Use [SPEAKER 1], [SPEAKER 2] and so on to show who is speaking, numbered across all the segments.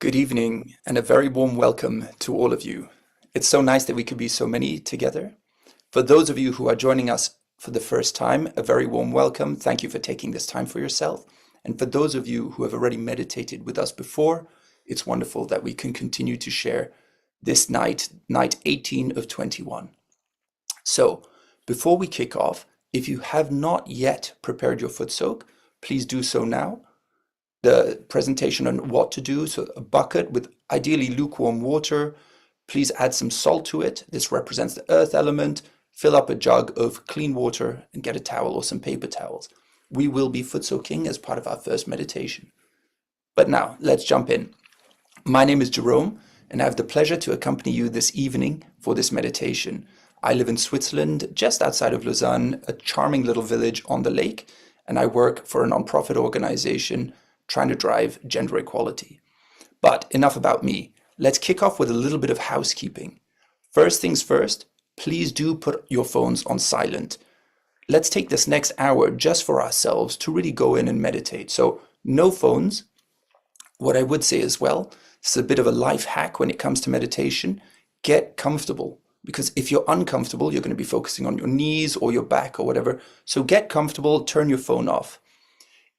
[SPEAKER 1] Good evening and a very warm welcome to all of you. It's so nice that we could be so many together. For those of you who are joining us for the first time, a very warm welcome. Thank you for taking this time for yourself. And for those of you who have already meditated with us before, it's wonderful that we can continue to share this night 18 of 21. So before we kick off, if you have not yet prepared your foot soak, please do so now. The presentation on what to do, so a bucket with ideally lukewarm water. Please add some salt to it. This represents the earth element. Fill up a jug of clean water and get a towel or some paper towels. We will be foot soaking as part of our first meditation. But now let's jump in. My name is Jerome and I have the pleasure to accompany you this evening for this meditation. I live in Switzerland, just outside of Lausanne, a charming little village on the lake, and I work for a non-profit organization trying to drive gender equality. But enough about me. Let's kick off with a little bit of housekeeping. First things first, please do put your phones on silent. Let's take this next hour just for ourselves to really go in and meditate. So no phones. What I would say as well, this is a bit of a life hack when it comes to meditation. Get comfortable, because if you're uncomfortable, you're going to be focusing on your knees or your back or whatever. So get comfortable, turn your phone off.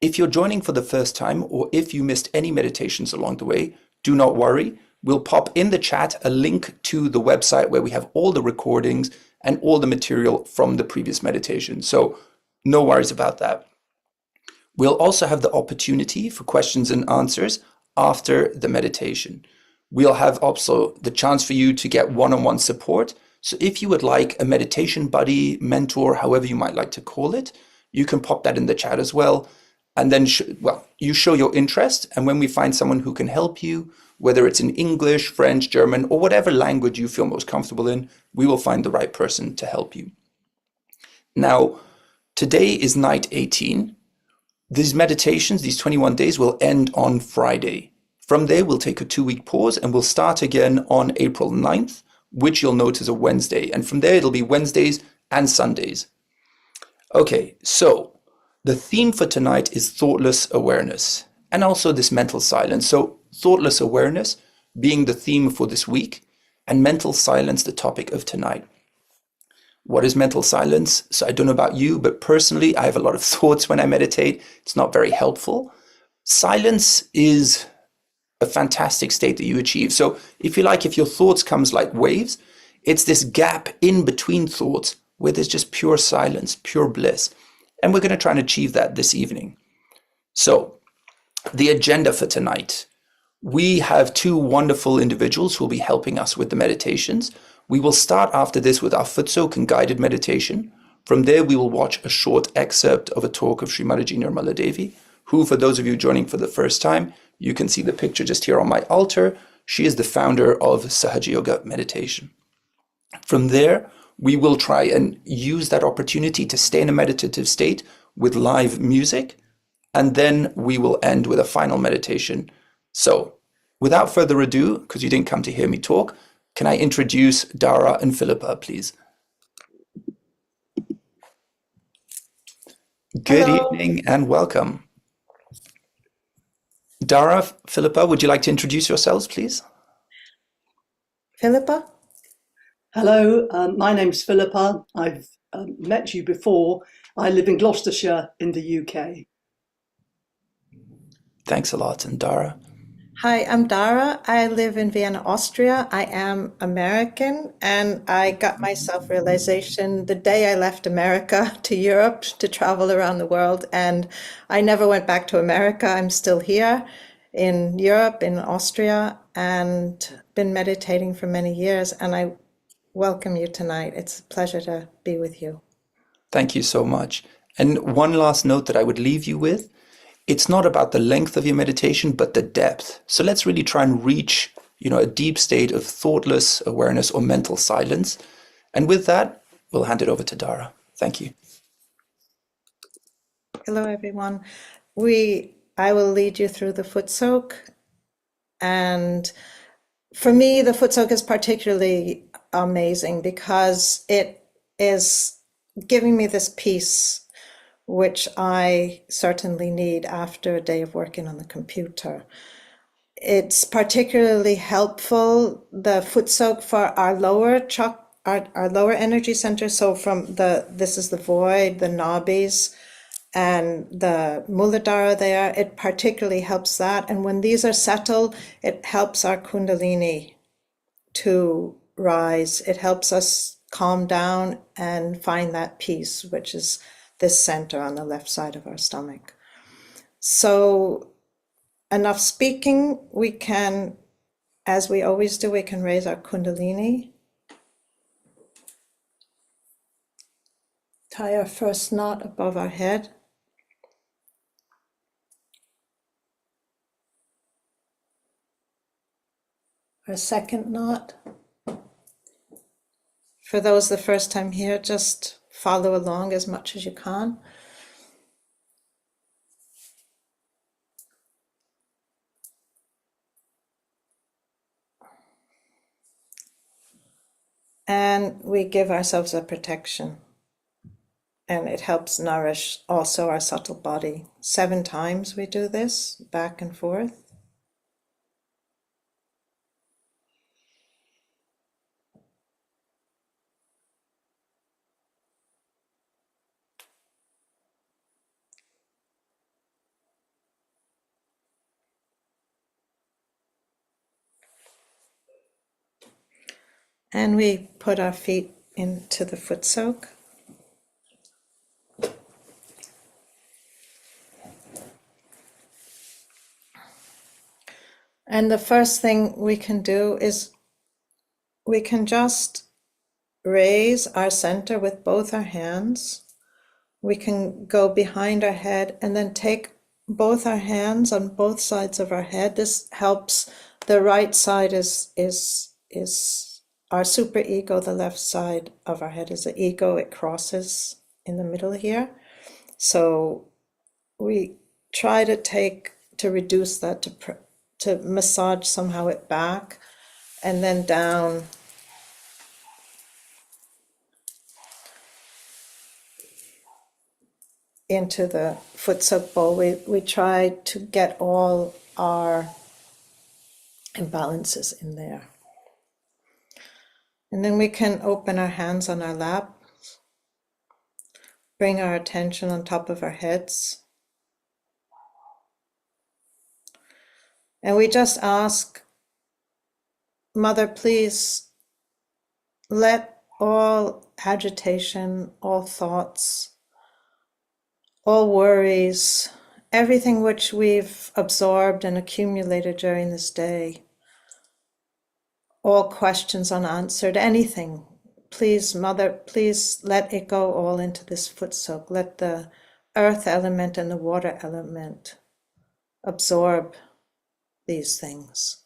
[SPEAKER 1] If you're joining for the first time, or if you missed any meditations along the way, do not worry. We'll pop in the chat a link to the website where we have all the recordings and all the material from the previous meditation. So no worries about that. We'll also have the opportunity for questions and answers after the meditation. We'll have also the chance for you to get one-on-one support. So if you would like a meditation buddy, mentor, however you might like to call it, you can pop that in the chat as well. And then, you show your interest. And when we find someone who can help you, whether it's in English, French, German, or whatever language you feel most comfortable in, we will find the right person to help you. Now, today is night 18. These meditations, these 21 days, will end on Friday. From there, we'll take a 2-week pause and we'll start again on April 9th, which you'll note is a Wednesday. And from there, it'll be Wednesdays and Sundays. Okay, so the theme for tonight is thoughtless awareness and also this mental silence. So thoughtless awareness being the theme for this week and mental silence the topic of tonight. What is mental silence? So I don't know about you, but personally, I have a lot of thoughts when I meditate. It's not very helpful. Silence is a fantastic state that you achieve. So if you like, if your thoughts comes like waves, it's this gap in between thoughts where there's just pure silence, pure bliss. And we're going to try and achieve that this evening. So the agenda for tonight, we have 2 wonderful individuals who will be helping us with the meditations. We will start after this with our foot soak and guided meditation. From there, we will watch a short excerpt of a talk of Shri Mataji Nirmala Devi, who, for those of you joining for the first time, you can see the picture just here on my altar. She is the founder of Sahaja Yoga meditation. From there, we will try and use that opportunity to stay in a meditative state with live music, and then we will end with a final meditation. So, without further ado, because you didn't come to hear me talk, can I introduce Dara and Philippa, please? Good
[SPEAKER 2] Hello.
[SPEAKER 1] evening and welcome. Dara, Philippa, would you like to introduce yourselves, please?
[SPEAKER 2] Philippa?
[SPEAKER 3] Hello, my name's Philippa. I've met you before. I live in Gloucestershire in the UK.
[SPEAKER 1] Thanks a lot. And Dara?
[SPEAKER 2] Hi, I'm Dara. I live in Vienna, Austria. I am American, and I got my self-realization the day I left America to Europe to travel around the world, and I never went back to America. I'm still here in Europe, in Austria, and been meditating for many years, and I welcome you tonight. It's a pleasure to be with you.
[SPEAKER 1] Thank you so much. And one last note that I would leave you with, it's not about the length of your meditation, but the depth. So let's really try and reach, a deep state of thoughtless awareness or mental silence. And with that, we'll hand it over to Dara. Thank you.
[SPEAKER 2] Hello, everyone. I will lead you through the foot soak. And for me, the foot soak is particularly amazing because it is giving me this peace, which I certainly need after a day of working on the computer. It's particularly helpful, the foot soak, for our lower our lower energy center. So from this is the void, the nabis, and the Muladhara there, it particularly helps that. And when these are settled, it helps our Kundalini to rise. It helps us calm down and find that peace, which is this center on the left side of our stomach. So enough speaking, we can, as we always do, we can raise our Kundalini. Tie our first knot above our head. Our second knot. For those the first time here, just follow along as much as you can. And we give ourselves a protection. And it helps nourish also our subtle body. 7 times we do this, back and forth. And we put our feet into the foot soak. And the first thing we can do is we can just raise our center with both our hands. We can go behind our head and then take both our hands on both sides of our head. This helps. The right side is our super ego. The left side of our head is the ego. It crosses in the middle here. So we try to reduce that, to massage somehow it back, and then down into the foot soak bowl. We try to get all our imbalances in there. And then we can open our hands on our lap, bring our attention on top of our heads. And we just ask, Mother, please let all agitation, all thoughts, all worries, everything which we've absorbed and accumulated during this day, all questions unanswered, anything, please, Mother, please let it go all into this foot soak. Let the earth element and the water element absorb these things.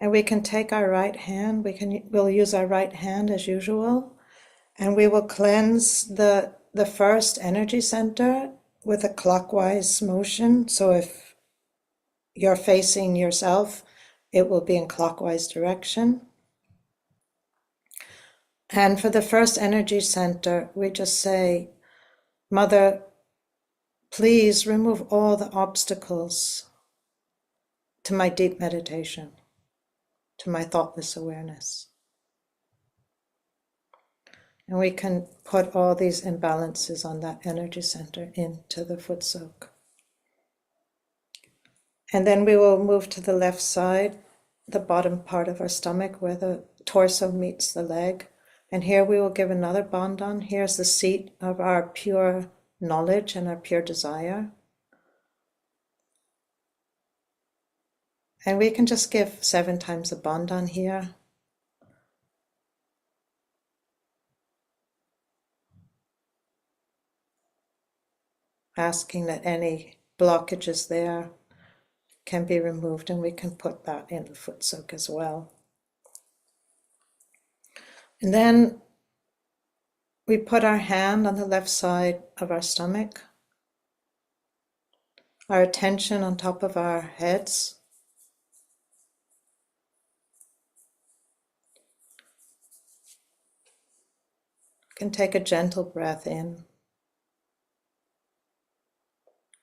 [SPEAKER 2] And we can take our right hand, we'll use our right hand as usual, and we will cleanse the first energy center with a clockwise motion. So if you're facing yourself, it will be in clockwise direction. And for the first energy center, we just say, Mother, please remove all the obstacles to my deep meditation, to my thoughtless awareness. And we can put all these imbalances on that energy center into the foot soak. And then we will move to the left side, the bottom part of our stomach where the torso meets the leg. And here we will give another bandhan. Here's the seat of our pure knowledge and our pure desire. And we can just give 7 times the bandhan here. Asking that any blockages there can be removed, and we can put that in the foot soak as well. And then we put our hand on the left side of our stomach, our attention on top of our heads, can take a gentle breath in,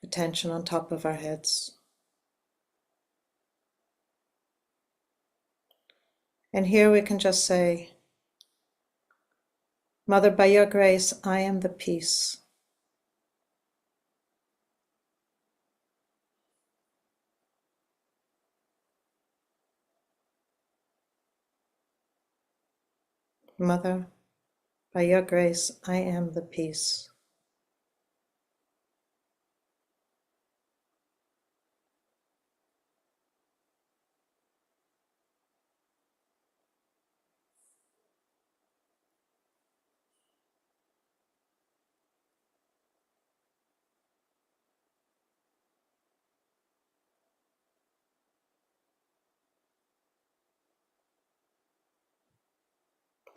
[SPEAKER 2] attention on top of our heads. And here we can just say, Mother, by your grace, I am the peace. Mother, by your grace, I am the peace.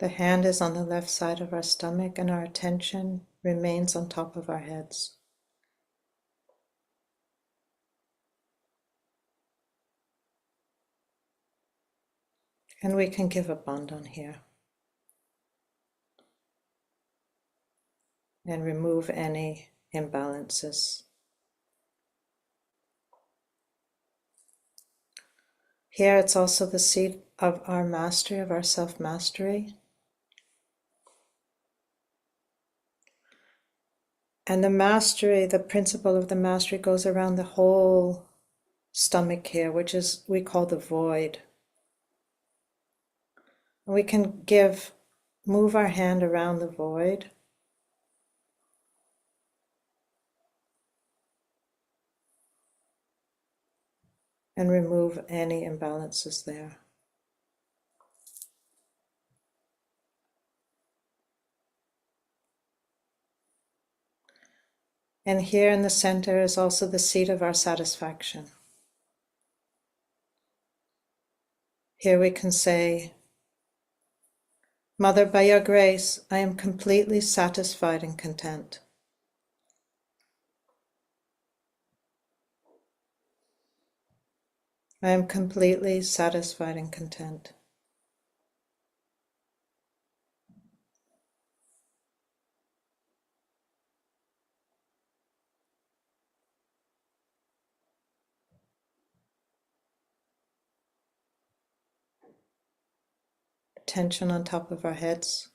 [SPEAKER 2] The hand is on the left side of our stomach and our attention remains on top of our heads. And we can give a bandhan here and remove any imbalances. Here it's also the seat of our mastery, of our self-mastery. And the mastery, the principle of the mastery goes around the whole stomach here, which is, we call the void. And we can move our hand around the void. And remove any imbalances there. And here in the center is also the seat of our satisfaction. Here we can say, Mother, by your grace, I am completely satisfied and content. I am completely satisfied and content. Attention on top of our heads.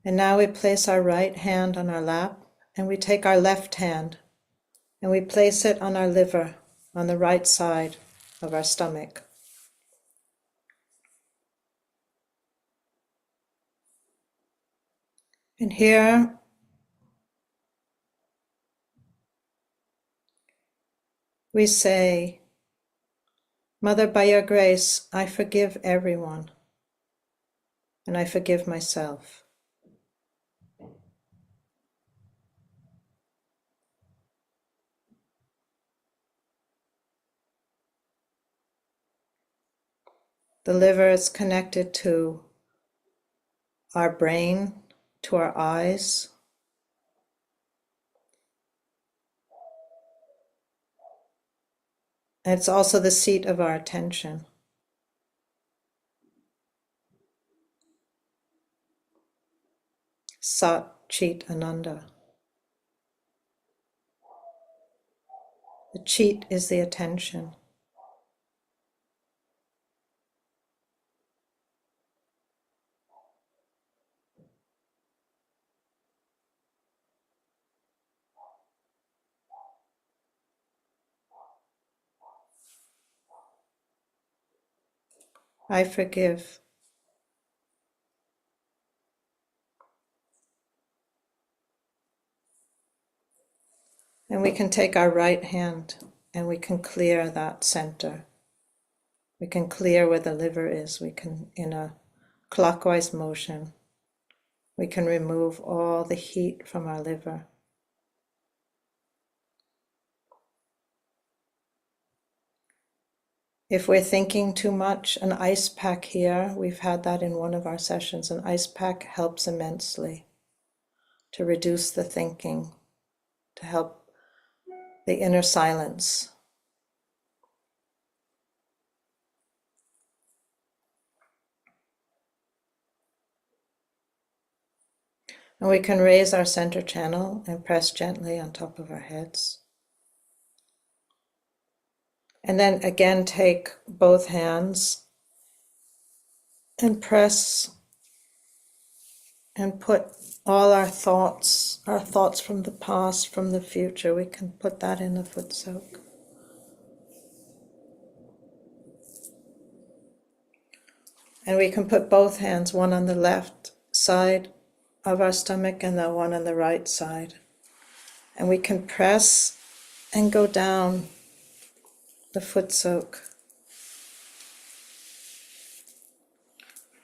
[SPEAKER 2] And now we place our right hand on our lap and we take our left hand and we place it on our liver, on the right side of our stomach. And here we say, Mother, by your grace, I forgive everyone and I forgive myself. The liver is connected to our brain, to our eyes. And it's also the seat of our attention. Sat, Chit, Ananda. The Chit is the attention. I forgive. And we can take our right hand and we can clear that center. We can clear where the liver is. We can, in a clockwise motion, we can remove all the heat from our liver. If we're thinking too much, an ice pack here, we've had that in one of our sessions, an ice pack helps immensely to reduce the thinking, to help the inner silence. And we can raise our center channel and press gently on top of our heads. And then again, take both hands and press and put all our thoughts from the past, from the future, we can put that in the foot soak. And we can put both hands, one on the left side of our stomach and the one on the right side. And we can press and go down the foot soak.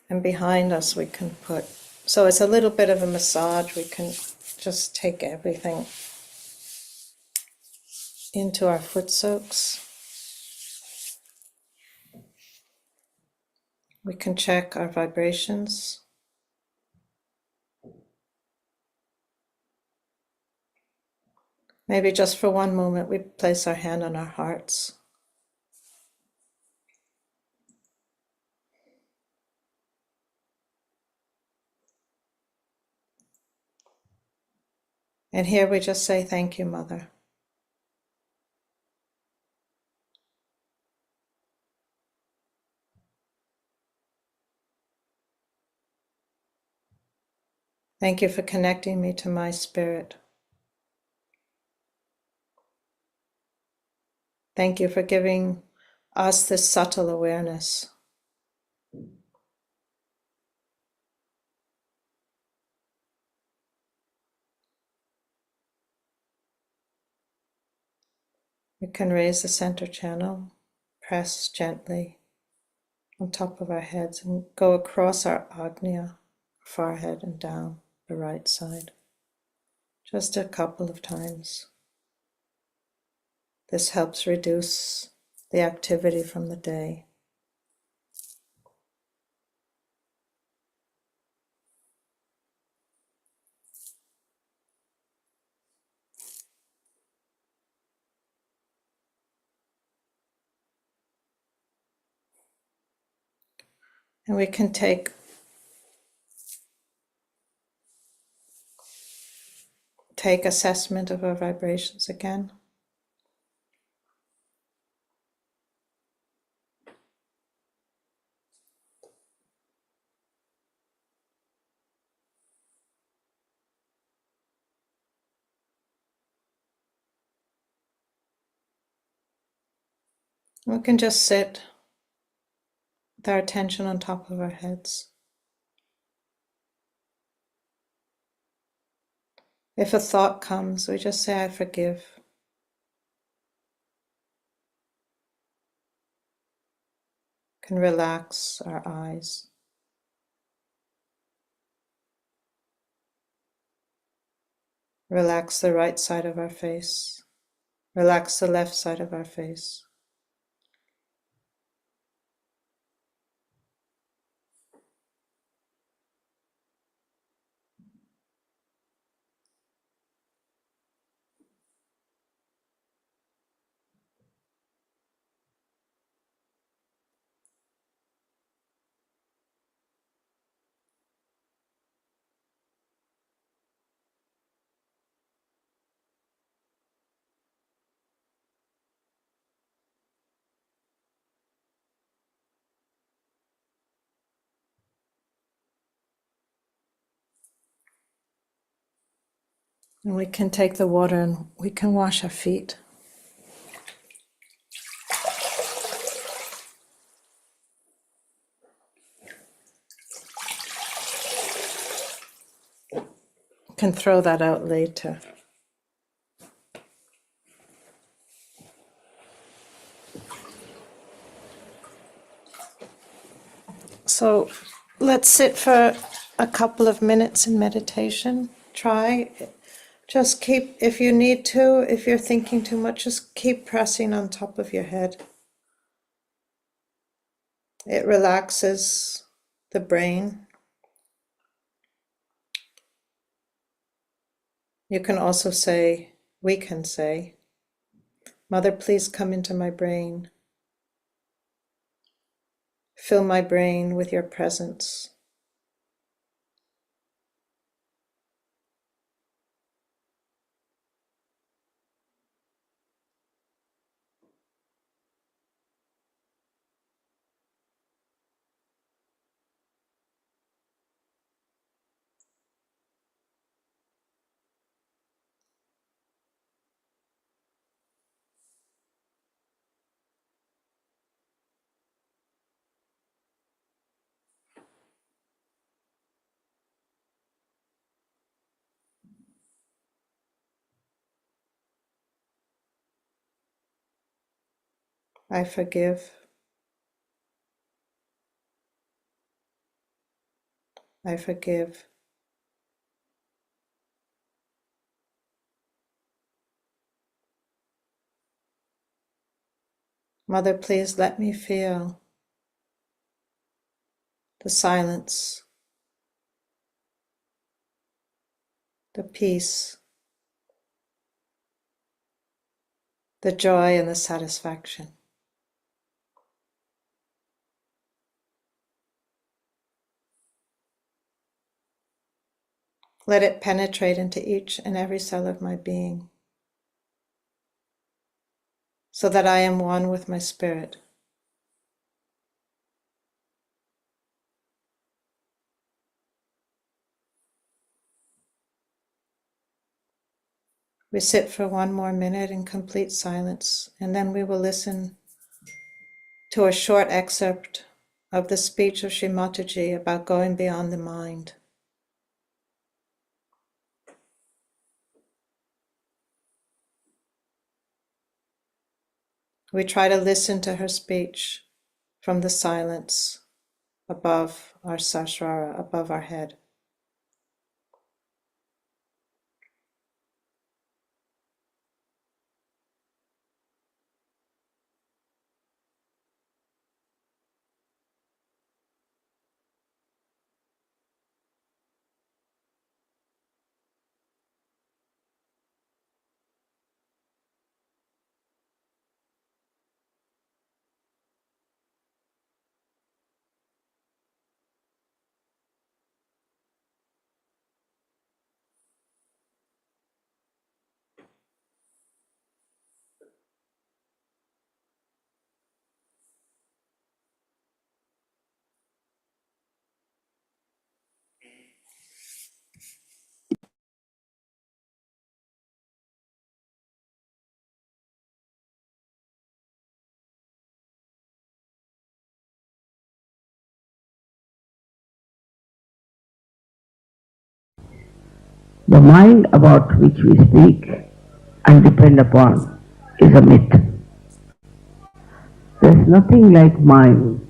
[SPEAKER 2] And behind us we can put, so it's a little bit of a massage. We can just take everything into our foot soaks. We can check our vibrations. Maybe just for one moment we place our hand on our hearts. And here we just say, thank you, Mother. Thank you for connecting me to my spirit. Thank you for giving us this subtle awareness. We can raise the center channel, press gently on top of our heads and go across our Agnya, forehead and down the right side. Just a couple of times. This helps reduce the activity from the day. And we can take assessment of our vibrations again. We can just sit with our attention on top of our heads. If a thought comes, we just say, I forgive. Can relax our eyes. Relax the right side of our face. Relax the left side of our face. And we can take the water and we can wash our feet. Can throw that out later. So let's sit for a couple of minutes in meditation. Try. Just keep, if you need to, if you're thinking too much, just keep pressing on top of your head. It relaxes the brain. You can also say, we can say, Mother, please come into my brain. Fill my brain with your presence. I forgive. I forgive. Mother, please let me feel the silence, the peace, the joy and the satisfaction. Let it penetrate into each and every cell of my being, so that I am one with my spirit. We sit for one more minute in complete silence, and then we will listen to a short excerpt of the speech of Shri Mataji about going beyond the mind. We try to listen to her speech from the silence above our sasrara, above our head.
[SPEAKER 4] The mind about which we speak and depend upon is a myth. There is nothing like mind.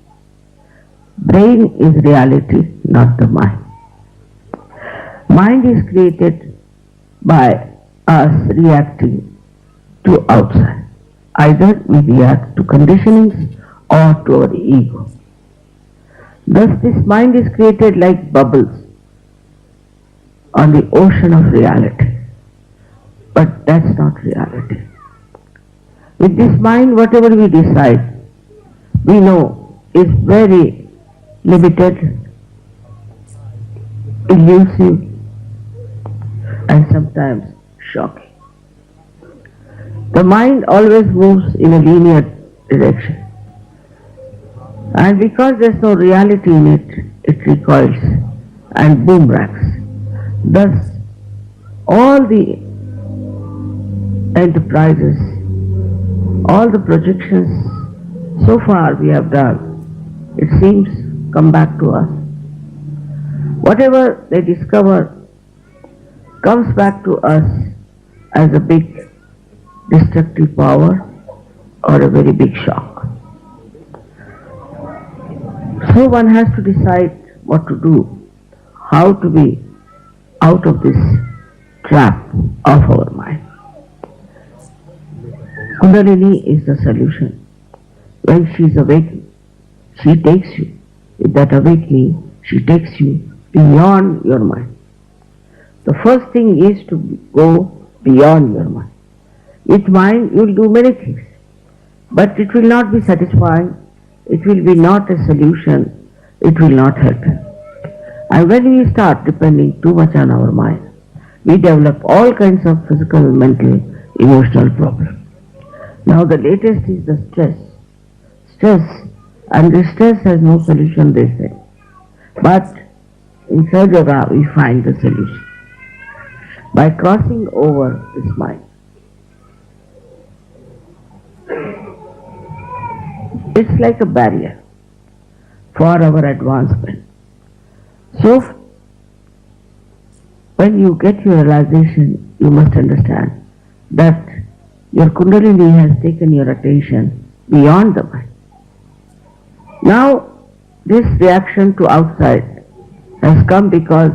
[SPEAKER 4] Brain is reality, not the mind. Mind is created by us reacting to outside. Either we react to conditionings or to our ego. Thus this mind is created like bubbles on the ocean of reality. But that's not reality. With this mind, whatever we decide, we know is very limited, elusive, and sometimes shocking. The mind always moves in a linear direction. And because there's no reality in it, it recoils and boomerangs. Thus, all the enterprises, all the projections so far we have done, it seems, come back to us. Whatever they discover comes back to us as a big destructive power or a very big shock. So one has to decide what to do, how to be out of this trap of our mind. Kundalini is the solution. When she is awakened, she takes you. With that awakening, she takes you beyond your mind. The first thing is to go beyond your mind. With mind, you will do many things, but it will not be satisfying. It will be not a solution. It will not help you. And when we start depending too much on our mind, we develop all kinds of physical, mental, emotional problems. Now the latest is the stress. Stress, and the stress has no solution, they say. But in Sahaja Yoga we find the solution by crossing over this mind. It's like a barrier for our advancement. So, when you get your realization, you must understand that your Kundalini has taken your attention beyond the mind. Now, this reaction to outside has come because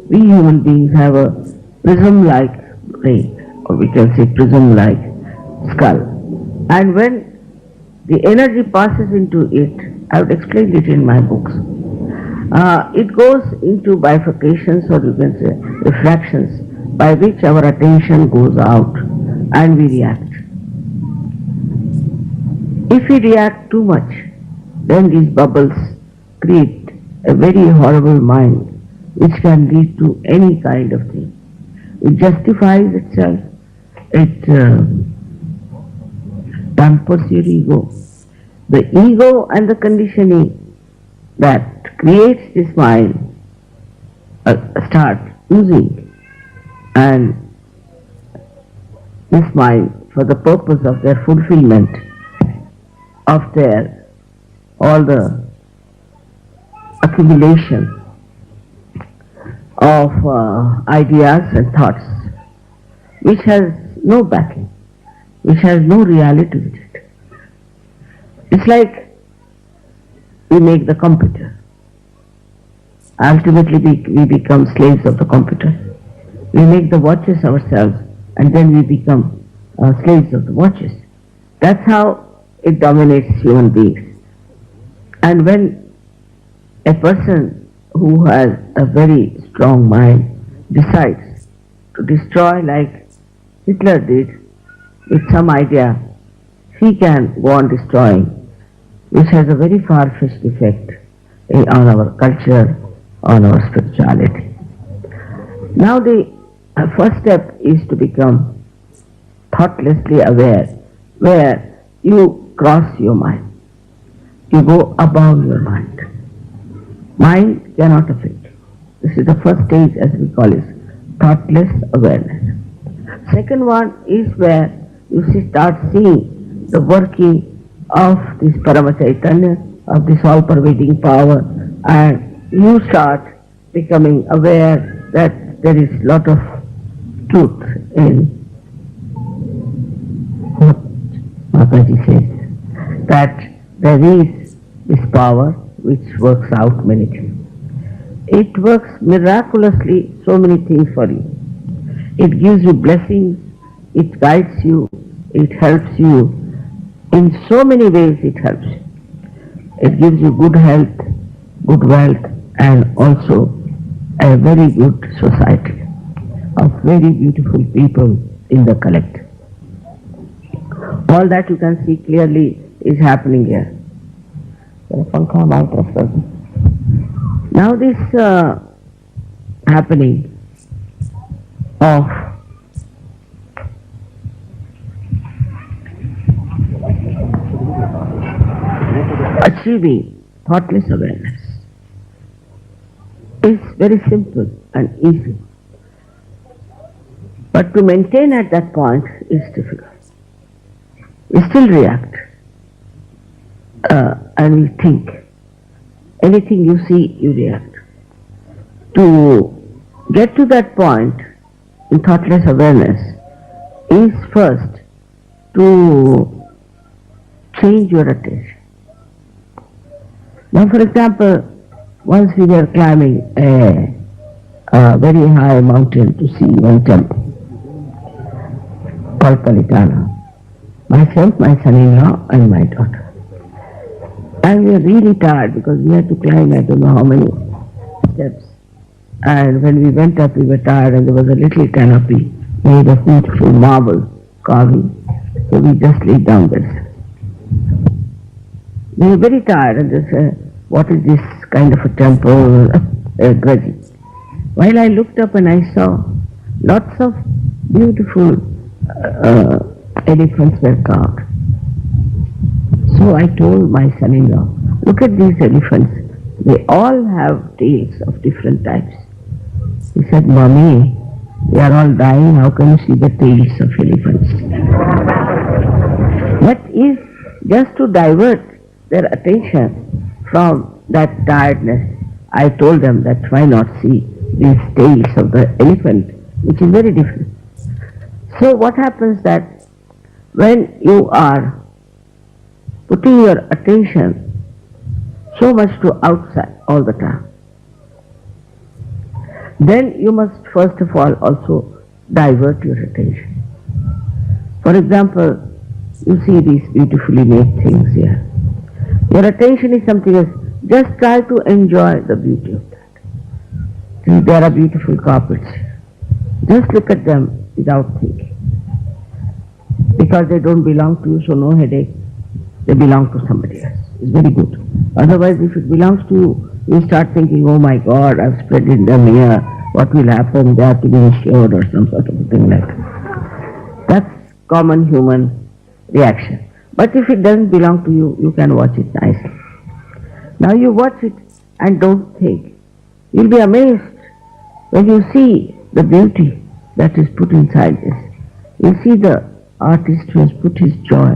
[SPEAKER 4] we human beings have a prism-like brain, or we can say prism-like skull. And when the energy passes into it, I would explain it in my books, it goes into bifurcations, or you can say refractions, by which our attention goes out and we react. If we react too much, then these bubbles create a very horrible mind which can lead to any kind of thing. It justifies itself, it pampers your ego. The ego and the conditioning that creates this mind start using, and this mind, for the purpose of their fulfillment of their all the accumulation of ideas and thoughts, which has no backing, which has no reality with it. It's like we make the computer. Ultimately we become slaves of the computer. We make the watches ourselves, and then we become slaves of the watches. That's how it dominates human beings. And when a person who has a very strong mind decides to destroy, like Hitler did, with some idea, he can go on destroying, which has a very far-fetched effect on our culture, on our spirituality. Now the first step is to become thoughtlessly aware, where you cross your mind. You go above your mind. Mind cannot affect you. This is the first stage, as we call it, thoughtless awareness. Second one is where you start seeing the working of this Parama Chaitanya, of this all-pervading power, and you start becoming aware that there is a lot of truth in what Mataji says, that there is this power which works out many things. It works miraculously so many things for you. It gives you blessings, it guides you, it helps you. In so many ways it helps you. It gives you good health, good wealth, and also a very good society of very beautiful people in the collective. All that you can see clearly is happening here. Now this happening of achieving thoughtless awareness is very simple and easy. But to maintain at that point is difficult. We still react and we think. Anything you see, you react. To get to that point in thoughtless awareness is first to change your attention. Now, for example, once we were climbing a very high mountain to see one temple called Palitana. Myself, my son-in-law, and my daughter. And we were really tired because we had to climb I don't know how many steps. And when we went up, we were tired, and there was a little canopy made of beautiful marble carving. So we just laid down there. We were very tired, and they said, what is this kind of a temple, grudging? While I looked up and I saw lots of beautiful elephants were carved. So I told my son-in-law, look at these elephants. They all have tails of different types. He said, Mommy, they are all dying. How can you see the tails of elephants? But if just to divert their attention from that tiredness, I told them that why not see these tails of the elephant, which is very different. So what happens that when you are putting your attention so much to outside all the time. Then you must first of all also divert your attention. For example, you see these beautifully made things here. Your attention is something else. Just try to enjoy the beauty of that. See, there are beautiful carpets. Just look at them without thinking. Because they don't belong to you, so no headache. They belong to somebody else. It's very good. Otherwise, if it belongs to you, you start thinking, oh my God, I've spread them here. What will happen? They have to be insured or some sort of a thing like that. That's common human reaction. But if it doesn't belong to you, you can watch it nicely. Now you watch it and don't think. You'll be amazed when you see the beauty that is put inside this. You'll see the artist who has put his joy,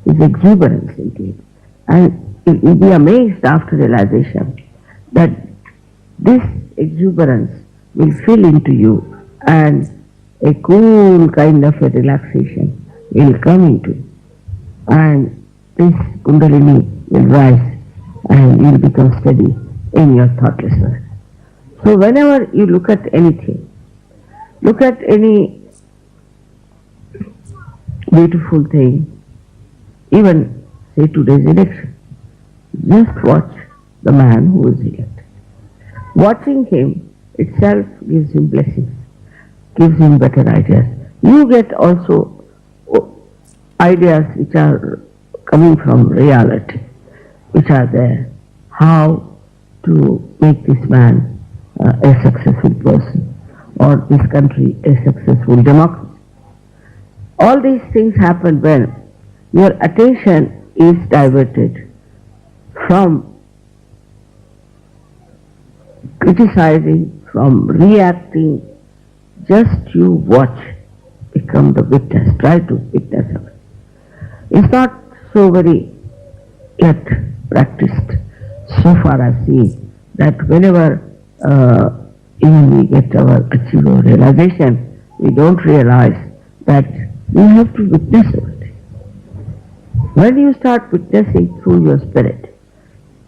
[SPEAKER 4] his exuberance into it. And you'll be amazed after realization that this exuberance will fill into you and a cool kind of a relaxation will come into you. And this Kundalini will rise and you will become steady in your thoughtlessness. So whenever you look at anything, look at any beautiful thing, even say today's election, just watch the man who is elected. Watching him itself gives him blessings, gives him better ideas. You get also ideas which are coming from reality, which are there. How to make this man a successful person, or this country a successful democracy. All these things happen when your attention is diverted from criticizing, from reacting. Just you watch, become the witness, try to witness of it. It's not so very yet practiced. So far I've seen that whenever even we get our achieve our realization, we don't realize that we have to witness it. When you start witnessing through your spirit,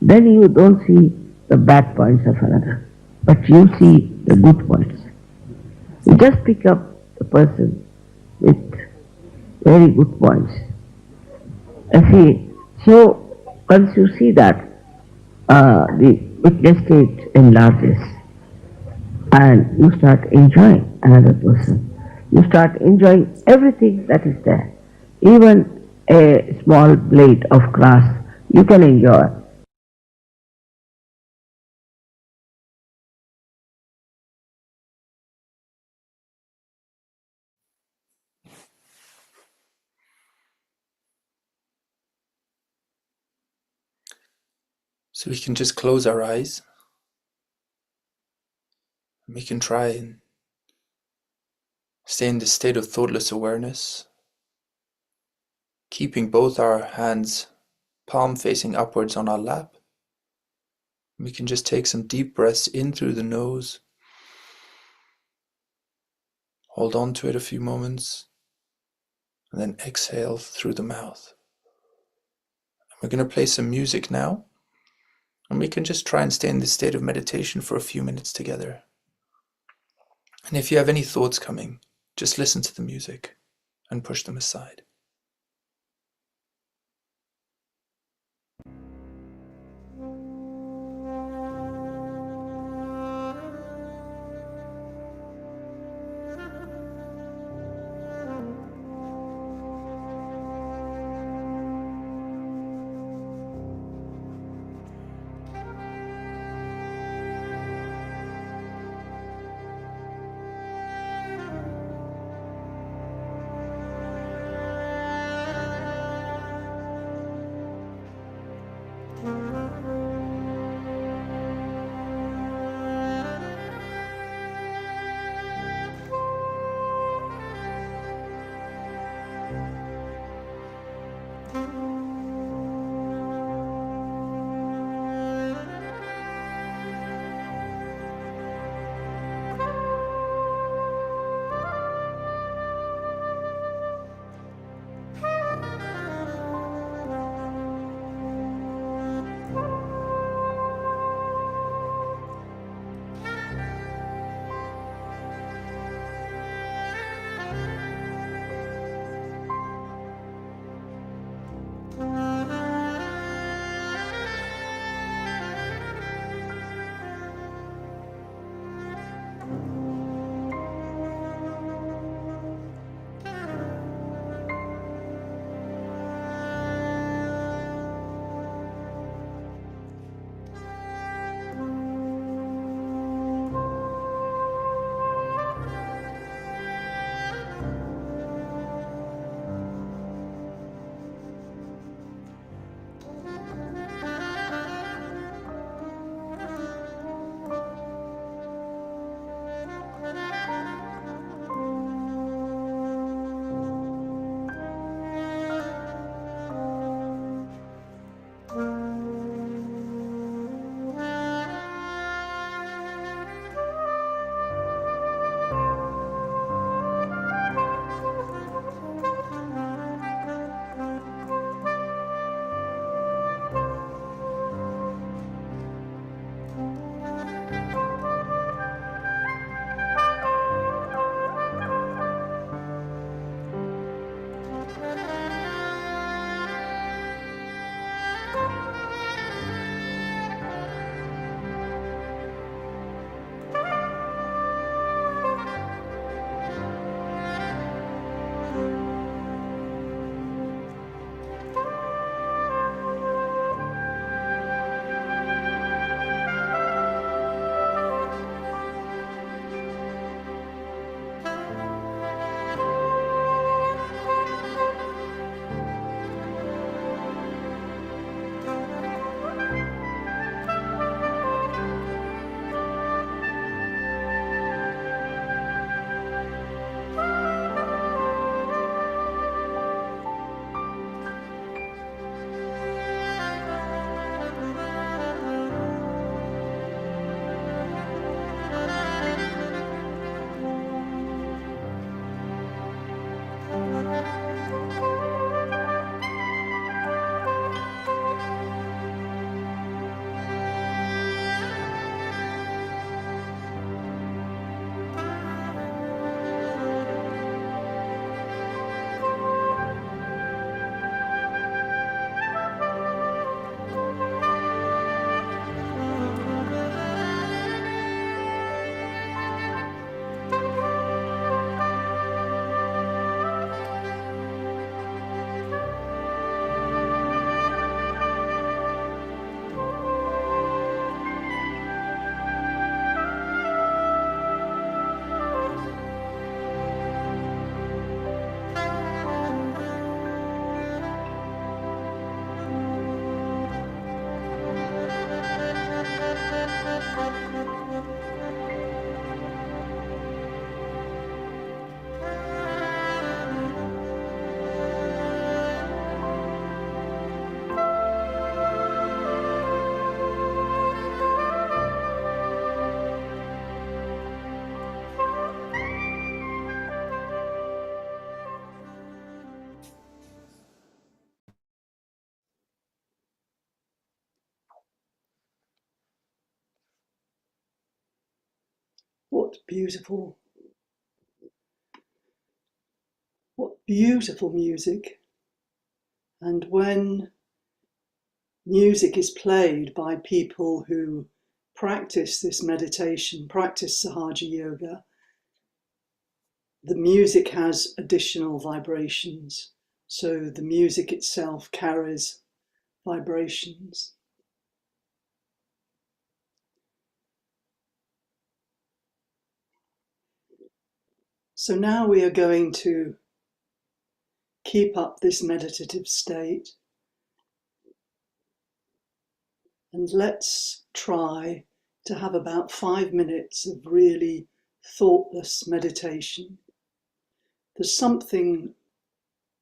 [SPEAKER 4] then you don't see the bad points of another, but you see the good points. You just pick up the person with very good points. And see, so once you see that, the witness state enlarges and you start enjoying another person. You start enjoying everything that is there. Even a small blade of grass you can enjoy.
[SPEAKER 1] So we can just close our eyes. We can try and stay in this state of thoughtless awareness, keeping both our hands palm facing upwards on our lap. We can just take some deep breaths in through the nose. Hold on to it a few moments, and then exhale through the mouth. We're going to play some music now, and we can just try and stay in this state of meditation for a few minutes together. And if you have any thoughts coming, just listen to the music and push them aside.
[SPEAKER 3] What beautiful music. And when music is played by people who practice this meditation, practice Sahaja Yoga, the music has additional vibrations. So the music itself carries vibrations. So now we are going to keep up this meditative state, and let's try to have about 5 minutes of really thoughtless meditation. There's something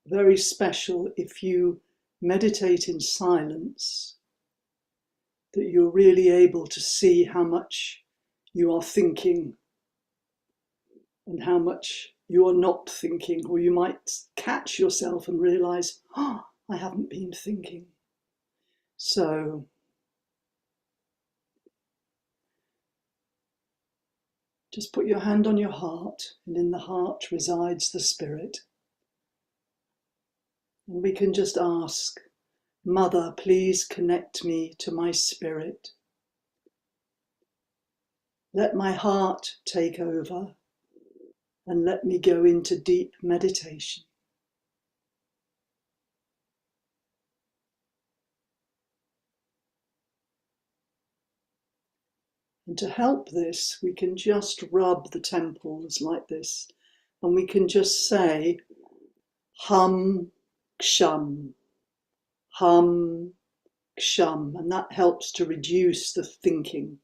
[SPEAKER 3] very special if you meditate in silence, that you're really able to see how much you are thinking and how much you are not thinking, or you might catch yourself and realize, oh, I haven't been thinking. So just put your hand on your heart, and in the heart resides the spirit. And we can just ask Mother, please connect me to my spirit. Let my heart take over and let me go into deep meditation. And to help this, we can just rub the temples like this, and we can just say hum, ksham, hum, ksham, and that helps to reduce the thinking.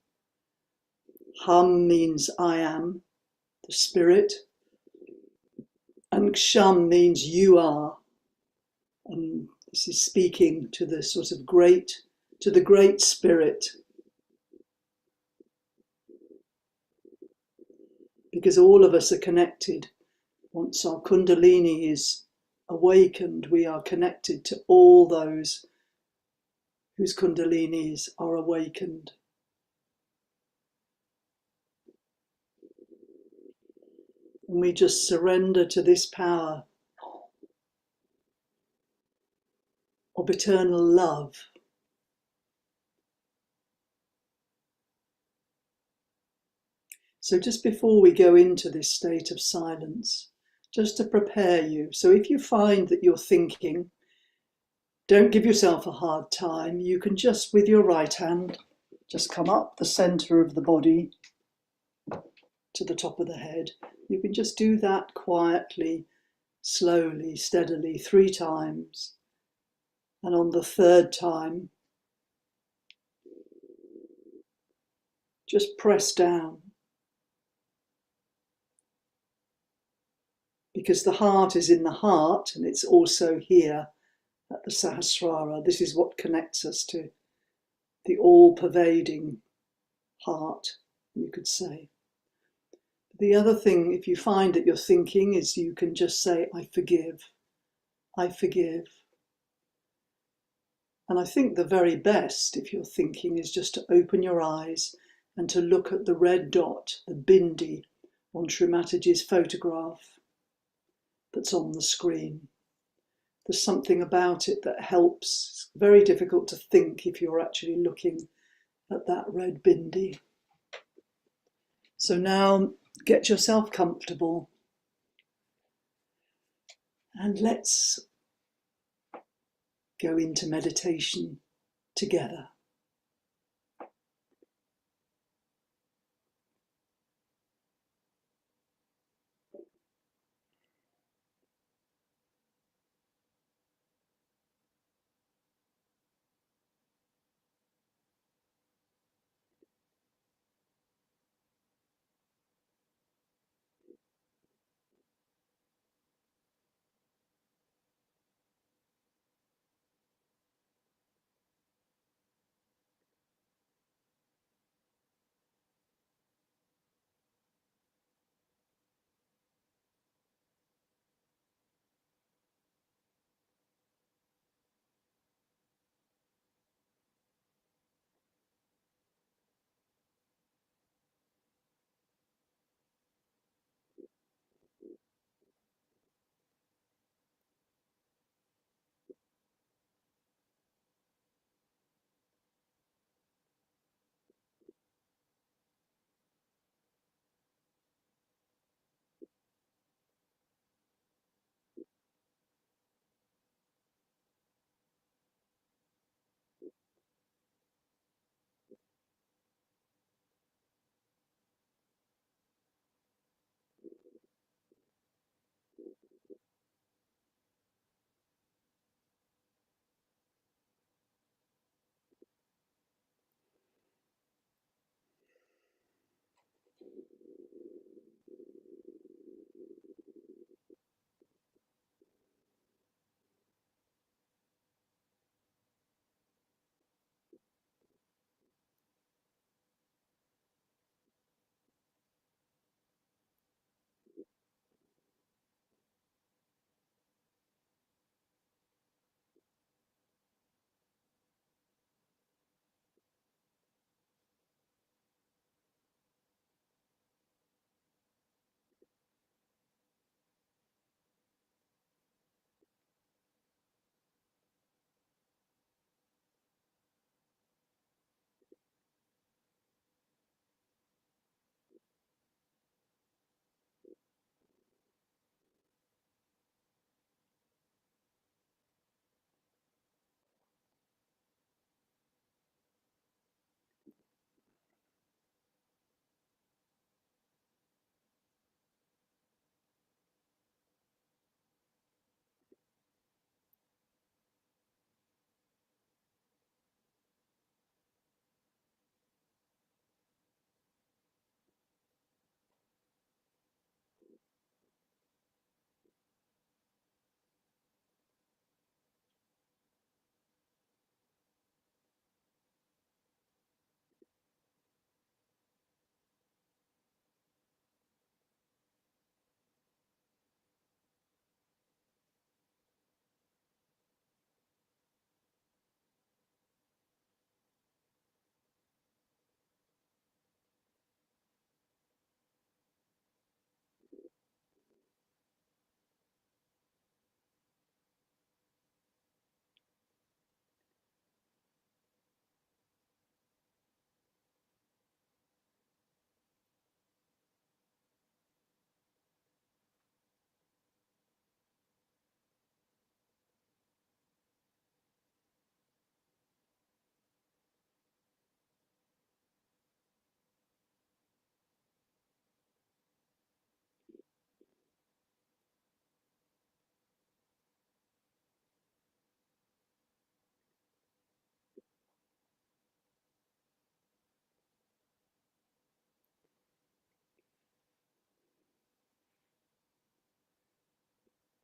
[SPEAKER 3] Hum means I am, the spirit, and ksham means you are. And this is speaking to the sort of to the great spirit. Because all of us are connected. Once our kundalini is awakened, we are connected to all those whose kundalinis are awakened. And we just surrender to this power of eternal love. So just before we go into this state of silence, just to prepare you. So if you find that you're thinking, don't give yourself a hard time. You can just, with your right hand, just come up the center of the body to the top of the head. You can just do that quietly, slowly, steadily, 3 times. And on the 3rd time, just press down. Because the heart is in the heart and it's also here at the Sahasrara. This is what connects us to the all-pervading heart, you could say. The other thing, if you find that you're thinking, is you can just say, I forgive, I forgive. And I think the very best, if you're thinking, is just to open your eyes and to look at the red dot, the bindi, on Shri Mataji's photograph that's on the screen. There's something about it that helps. It's very difficult to think if you're actually looking at that red bindi. So now get yourself comfortable and let's go into meditation together.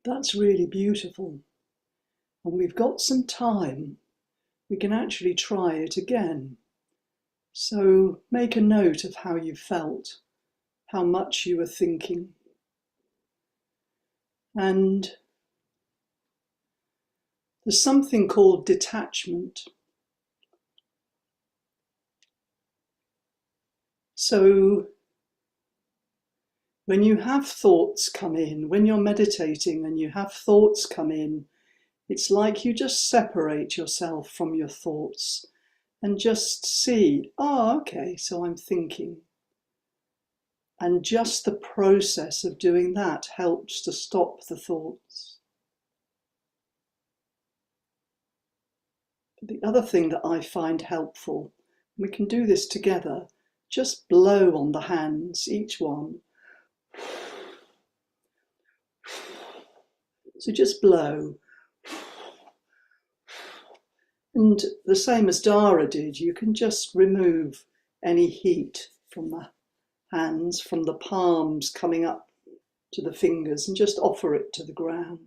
[SPEAKER 3] That's really beautiful. And we've got some time. We can actually try it again. So make a note of how you felt, how much you were thinking. And there's something called detachment. So when you have thoughts come in, when you're meditating and you have thoughts come in, it's like you just separate yourself from your thoughts and just see, oh, okay, so I'm thinking. And just the process of doing that helps to stop the thoughts. But the other thing that I find helpful, we can do this together, just blow on the hands, each one. So just blow. And the same as Dara did, you can just remove any heat from the hands, from the palms coming up to the fingers, and just offer it to the ground.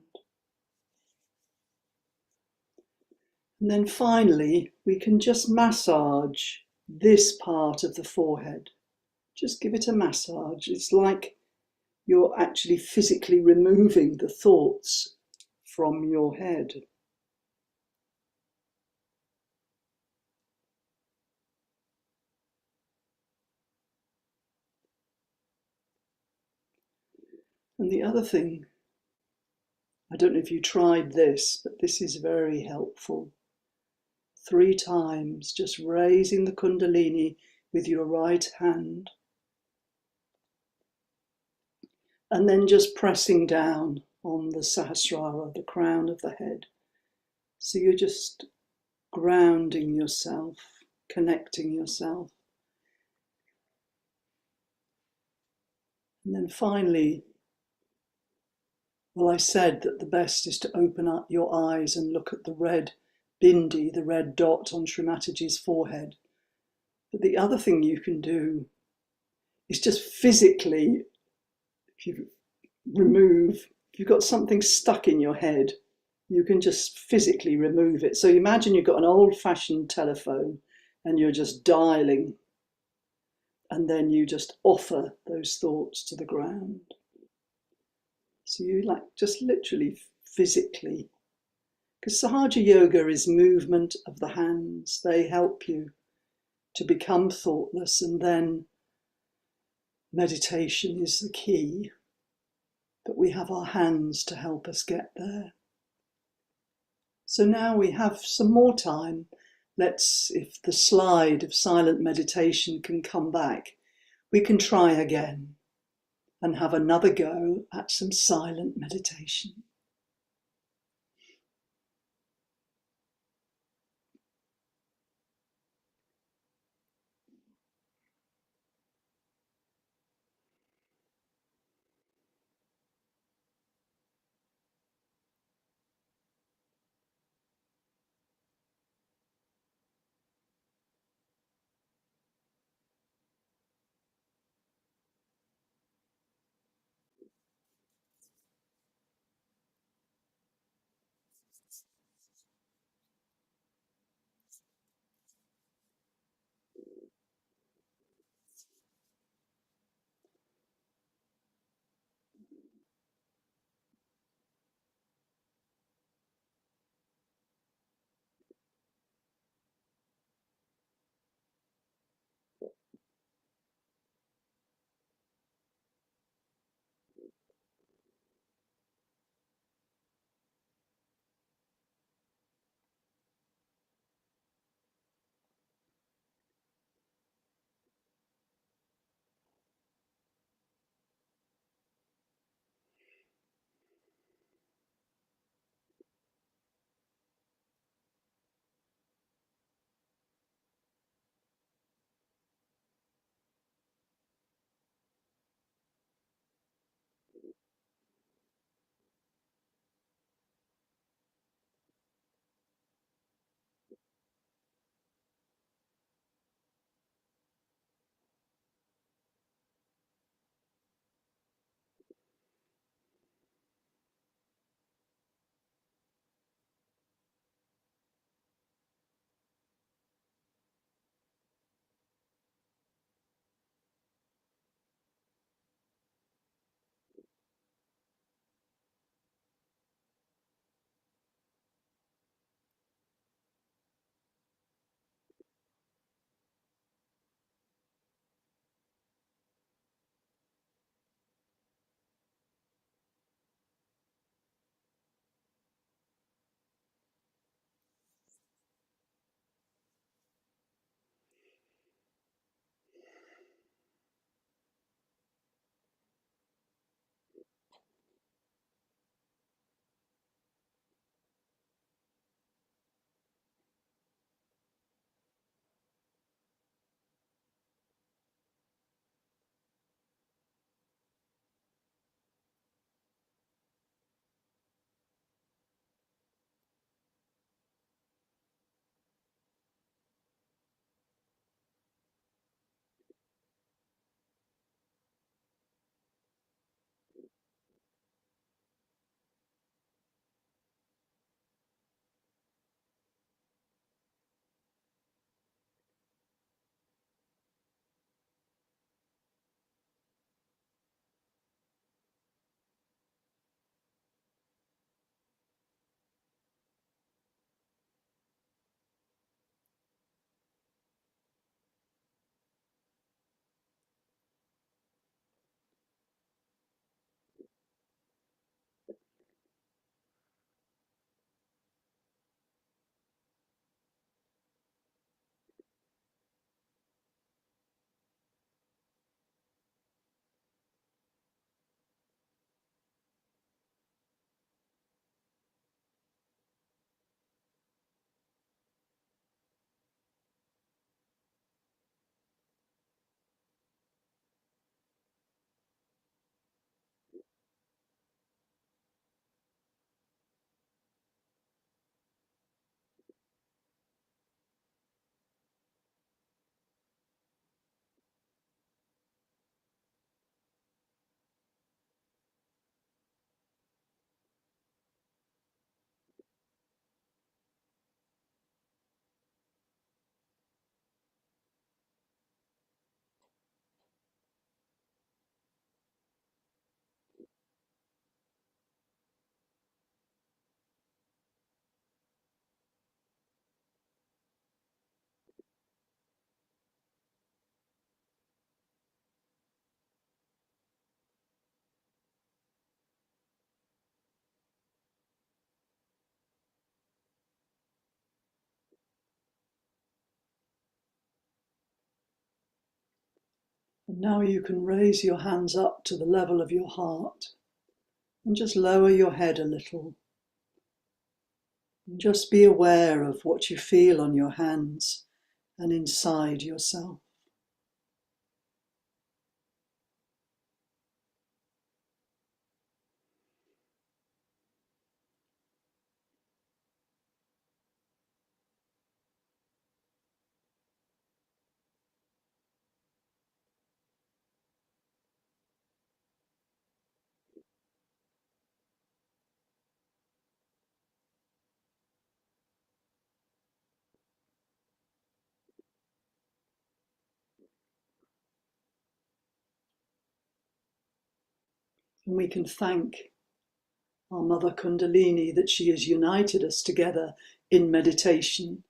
[SPEAKER 3] And then finally, we can just massage this part of the forehead. Just give it a massage. It's like you're actually physically removing the thoughts from your head. And the other thing, I don't know if you tried this, but this is very helpful. 3 times, just raising the Kundalini with your right hand. And then just pressing down on the Sahasrara, the crown of the head. So you're just grounding yourself, connecting yourself. And then finally, well, I said that the best is to open up your eyes and look at the red bindi, the red dot on Shri Mataji's forehead. But the other thing you can do is just physically, if you've got something stuck in your head, you can just physically remove it. So imagine you've got an old-fashioned telephone and you're just dialing, and then you just offer those thoughts to the ground. So you just literally physically, because Sahaja Yoga is movement of the hands. They help you to become thoughtless, and then meditation is the key. But we have our hands to help us get there. So now we have some more time. If the slide of silent meditation can come back, we can try again and have another go at some silent meditation. And now you can raise your hands up to the level of your heart and just lower your head a little. And just be aware of what you feel on your hands and inside yourself. And we can thank our Mother Kundalini that she has united us together in meditation.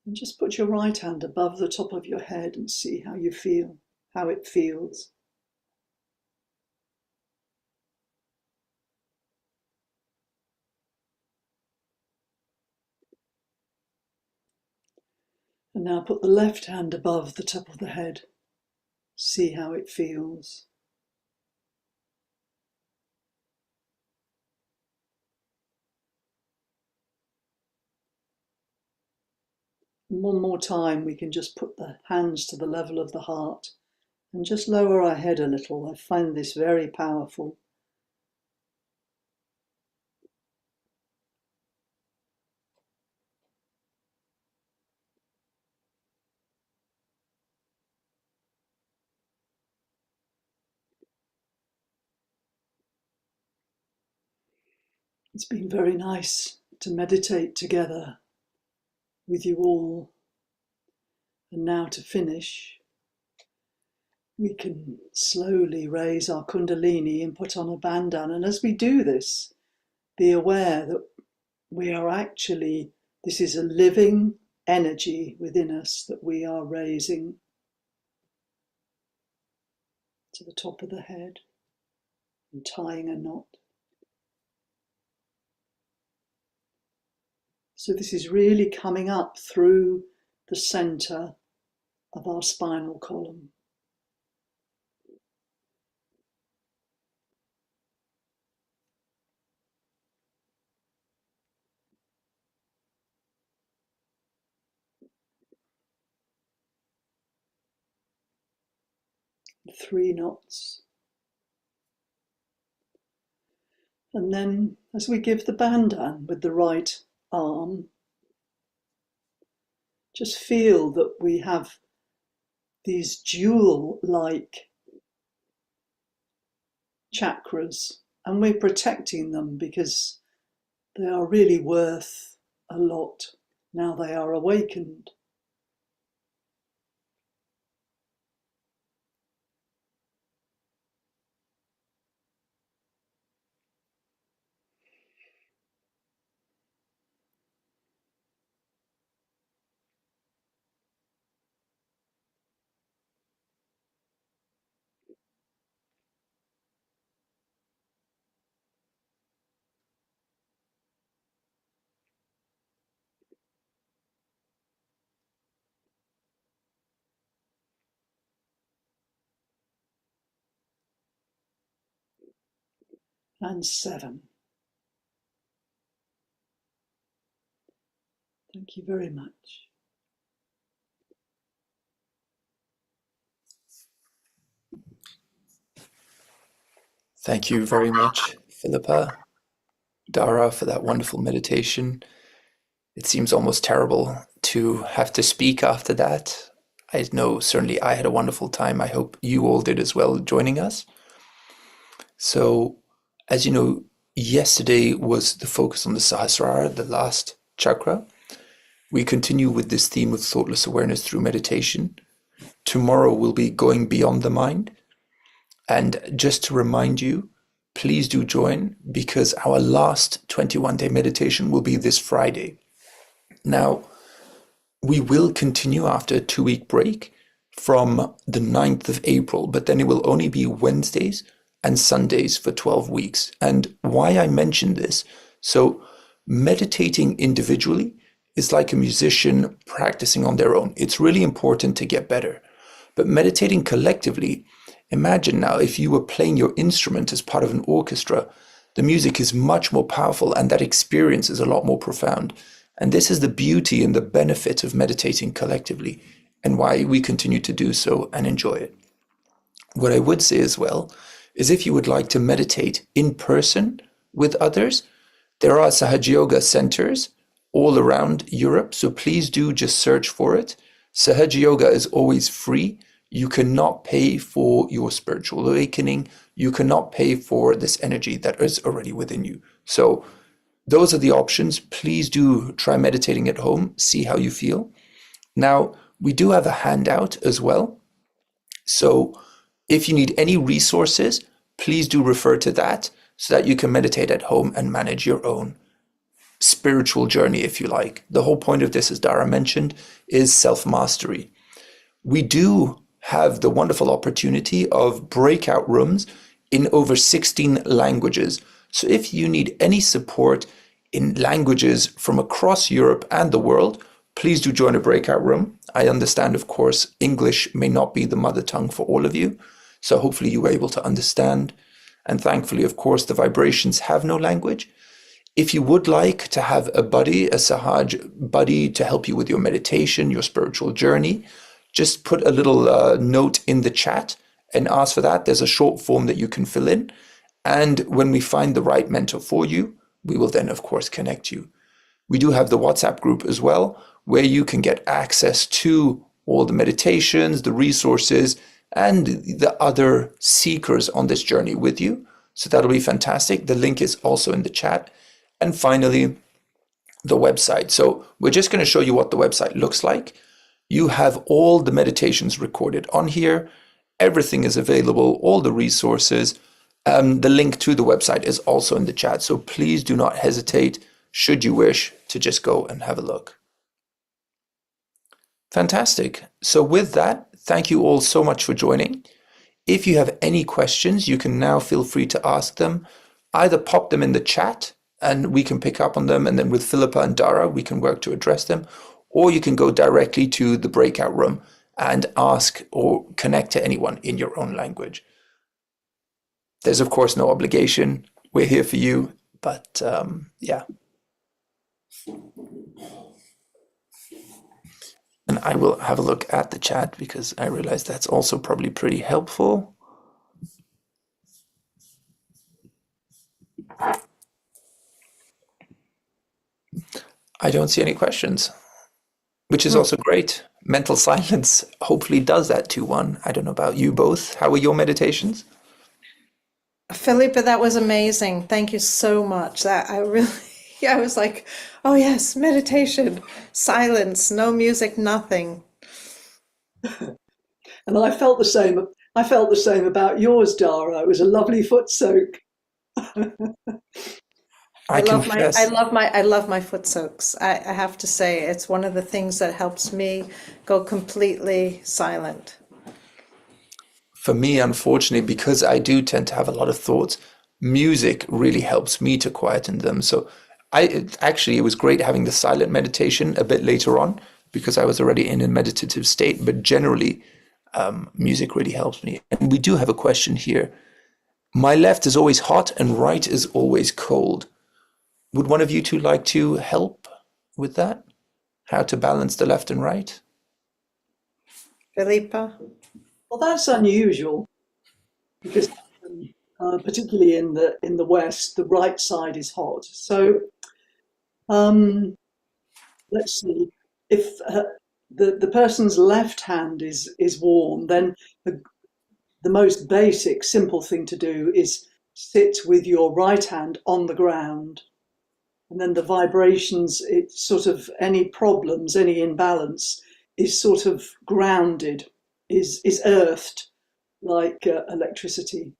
[SPEAKER 3] And just put your right hand above the top of your head and see how you feel, how it feels. And now put the left hand above the top of the head. See how it feels. And one more time, we can just put the hands to the level of the heart and just lower our head a little. I find this very powerful. It's been very nice to meditate together with you all. And now to finish, we can slowly raise our Kundalini and put on a bandana. And as we do this, be aware that we are actually, this is a living energy within us that we are raising to the top of the head and tying a knot. So this is really coming up through the center of our spinal column. Three knots. And then as we give the bandan with the right arm, just feel that we have these jewel-like chakras, and we're protecting them because they are really worth a lot now they are awakened. And 7. Thank you very much.
[SPEAKER 1] Thank you very much, Philippa, Dara, for that wonderful meditation. It seems almost terrible to have to speak after that. I know certainly I had a wonderful time. I hope you all did as well, joining us. So, as you know, yesterday was the focus on the Sahasrara, the last chakra. We continue with this theme of thoughtless awareness through meditation. Tomorrow we'll be going beyond the mind. And just to remind you, please do join, because our last 21-day meditation will be this Friday. Now, we will continue after a 2-week break from the 9th of April, but then it will only be Wednesdays and Sundays for 12 weeks. And why I mention this, so meditating individually is like a musician practicing on their own. It's really important to get better. But meditating collectively, imagine now if you were playing your instrument as part of an orchestra, the music is much more powerful and that experience is a lot more profound. And this is the beauty and the benefit of meditating collectively and why we continue to do so and enjoy it. What I would say as well is if you would like to meditate in person with others, there are Sahaja Yoga centers all around Europe, so please do just search for it. Sahaja Yoga is always free. You cannot pay for your spiritual awakening. You cannot pay for this energy that is already within you. So those are the options. Please do try meditating at home, see how you feel. Now, we do have a handout as well. So if you need any resources, please do refer to that so that you can meditate at home and manage your own spiritual journey, if you like. The whole point of this, as Dara mentioned, is self-mastery. We do have the wonderful opportunity of breakout rooms in over 16 languages. So if you need any support in languages from across Europe and the world, please do join a breakout room. I understand, of course, English may not be the mother tongue for all of you, so hopefully you were able to understand. And thankfully, of course, the vibrations have no language. If you would like to have a buddy, a Sahaj buddy to help you with your meditation, your spiritual journey, just put a little note in the chat and ask for that. There's a short form that you can fill in. And when we find the right mentor for you, we will then, of course, connect you. We do have the WhatsApp group as well, where you can get access to all the meditations, the resources, and the other seekers on this journey with you. So that'll be fantastic. The link is also in the chat. And finally, the website. So we're just going to show you what the website looks like. You have all the meditations recorded on here. Everything is available, all the resources. The link to the website is also in the chat. So please do not hesitate, should you wish, to just go and have a look. Fantastic. So with that, thank you all so much for joining. If you have any questions, you can now feel free to ask them. Either pop them in the chat and we can pick up on them, and then with Philippa and Dara, we can work to address them. Or you can go directly to the breakout room and ask or connect to anyone in your own language. There's, of course, no obligation. We're here for you, but yeah. And I will have a look at the chat because I realize that's also probably pretty helpful. I don't see any questions, which is also great. Mental silence hopefully does that to one. I don't know about you both. How were your meditations?
[SPEAKER 2] Philippa, that was amazing. Thank you so much. That I really, I was like, oh yes, meditation, silence, no music, nothing.
[SPEAKER 3] And I felt the same. I felt the same about yours, Dara. It was a lovely foot soak.
[SPEAKER 1] I confess.
[SPEAKER 2] I love my foot soaks. I have to say, it's one of the things that helps me go completely silent.
[SPEAKER 1] For me, unfortunately, because I do tend to have a lot of thoughts, music really helps me to quieten them. So it was great having the silent meditation a bit later on because I was already in a meditative state, but generally music really helps me. And we do have a question here. My left is always hot and right is always cold. Would one of you two like to help with that? How to balance the left and right?
[SPEAKER 2] Philippa?
[SPEAKER 3] Well, that's unusual because particularly in the West, the right side is hot. So let's see. If the person's left hand is warm, then the most basic, simple thing to do is sit with your right hand on the ground. And then the vibrations, it's sort of any problems, any imbalance is sort of grounded, is earthed like electricity.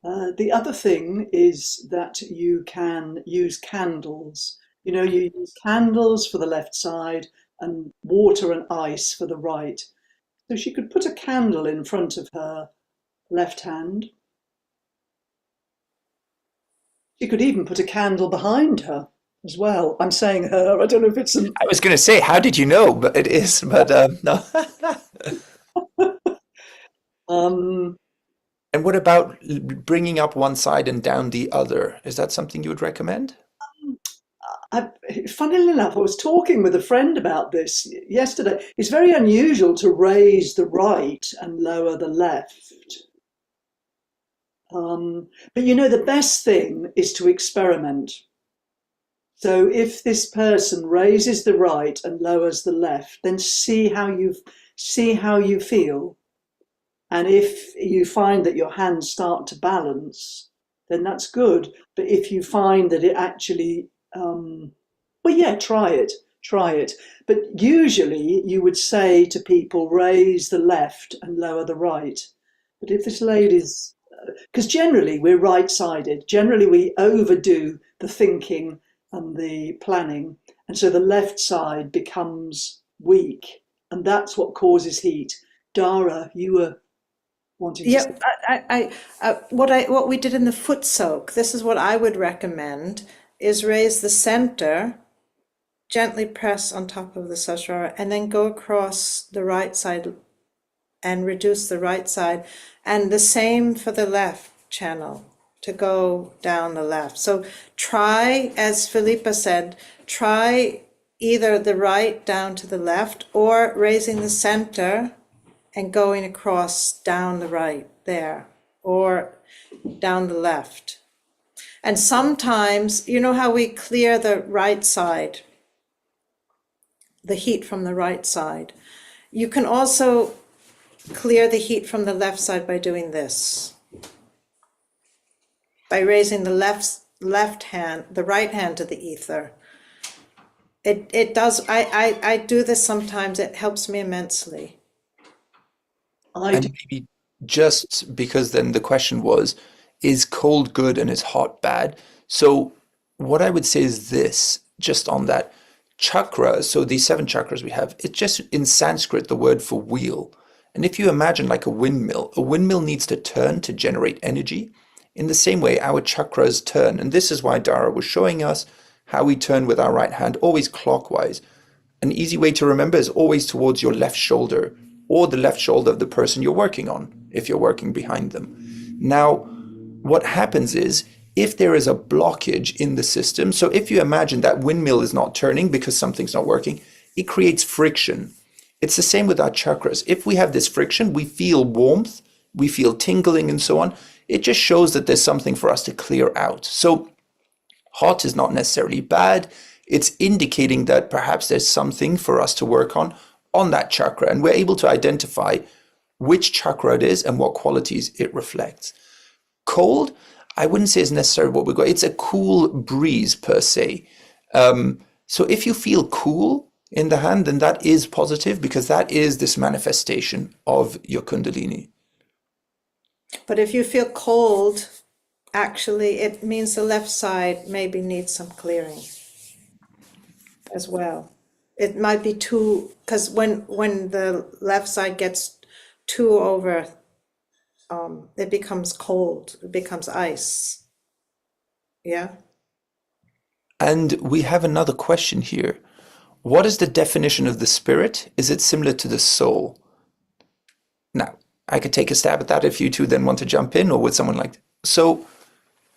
[SPEAKER 3] The other thing is that you can use candles. You know, you use candles for the left side and water and ice for the right. So she could put a candle in front of her left hand. She could even put a candle behind her as well. I'm saying her. I don't know if it's an.
[SPEAKER 1] I was going to say, how did you know? But it is. But no.
[SPEAKER 3] Um,
[SPEAKER 1] And what about bringing up one side and down the other? Is that something you would recommend?
[SPEAKER 3] Funnily enough, I was talking with a friend about this yesterday. It's very unusual to raise the right and lower the left. But you know, the best thing is to experiment. So if this person raises the right and lowers the left, then see how you feel. And if you find that your hands start to balance, then that's good. But if you find that it actually, well, yeah, try it. But usually you would say to people, raise the left and lower the right. But if this lady's, because generally we're right-sided, generally we overdo the thinking and the planning, and so the left side becomes weak, and that's what causes heat. Dara, you were wanting to say.
[SPEAKER 2] Yep, what we did in the foot soak, this is what I would recommend, is raise the center, gently press on top of the Sahasrara, and then go across the right side and reduce the right side. And the same for the left channel, to go down the left. So try, as Philippa said, try either the right down to the left or raising the center and going across down the right there, or down the left. And sometimes, you know how we clear the right side, the heat from the right side. You can also clear the heat from the left side by doing this. By raising the left hand, the right hand to the ether. It does, I do this sometimes, it helps me immensely.
[SPEAKER 1] And maybe just because then the question was, is cold good and is hot bad? So what I would say is this, just on that chakra, so these 7 chakras we have, it's just in Sanskrit the word for wheel. And if you imagine like a windmill needs to turn to generate energy. In the same way, our chakras turn. And this is why Dara was showing us how we turn with our right hand, always clockwise. An easy way to remember is always towards your left shoulder, or the left shoulder of the person you're working on, if you're working behind them. Now, what happens is, if there is a blockage in the system, so if you imagine that windmill is not turning because something's not working, it creates friction. It's the same with our chakras. If we have this friction, we feel warmth, we feel tingling and so on. It just shows that there's something for us to clear out. So hot is not necessarily bad. It's indicating that perhaps there's something for us to work on that chakra, and we're able to identify which chakra it is and what qualities it reflects. Cold, I wouldn't say is necessarily what we got. It's a cool breeze per se. So if you feel cool in the hand, then that is positive, because that is this manifestation of your Kundalini.
[SPEAKER 2] But if you feel cold, actually, it means the left side maybe needs some clearing as well. It might be too, because when the left side gets too over, it becomes cold, it becomes ice. Yeah.
[SPEAKER 1] And we have another question here. What is the definition of the spirit? Is it similar to the soul? Now, I could take a stab at that if you two then want to jump in, or would someone like to? So,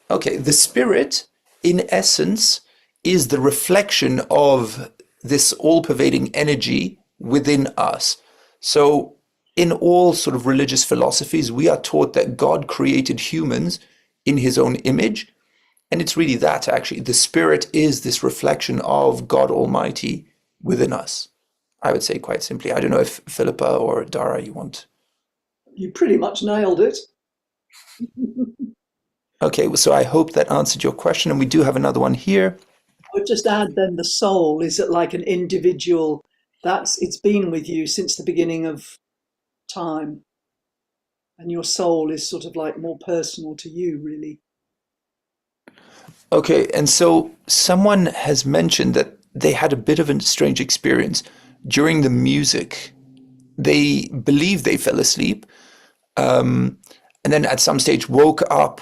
[SPEAKER 1] okay, the spirit, in essence, is the reflection of this all-pervading energy within us. So in all sort of religious philosophies, we are taught that God created humans in his own image. And it's really that, actually. The spirit is this reflection of God Almighty within us, I would say, quite simply. I don't know if Philippa or Dara, you want...
[SPEAKER 3] You pretty much nailed it.
[SPEAKER 1] Okay, so I hope that answered your question. And we do have another one here.
[SPEAKER 3] I would just add then, the soul is like an individual, it's been with you since the beginning of time. And your soul is sort of like more personal to you, really.
[SPEAKER 1] Okay, and so someone has mentioned that they had a bit of a strange experience during the music. They believe they fell asleep, and then at some stage woke up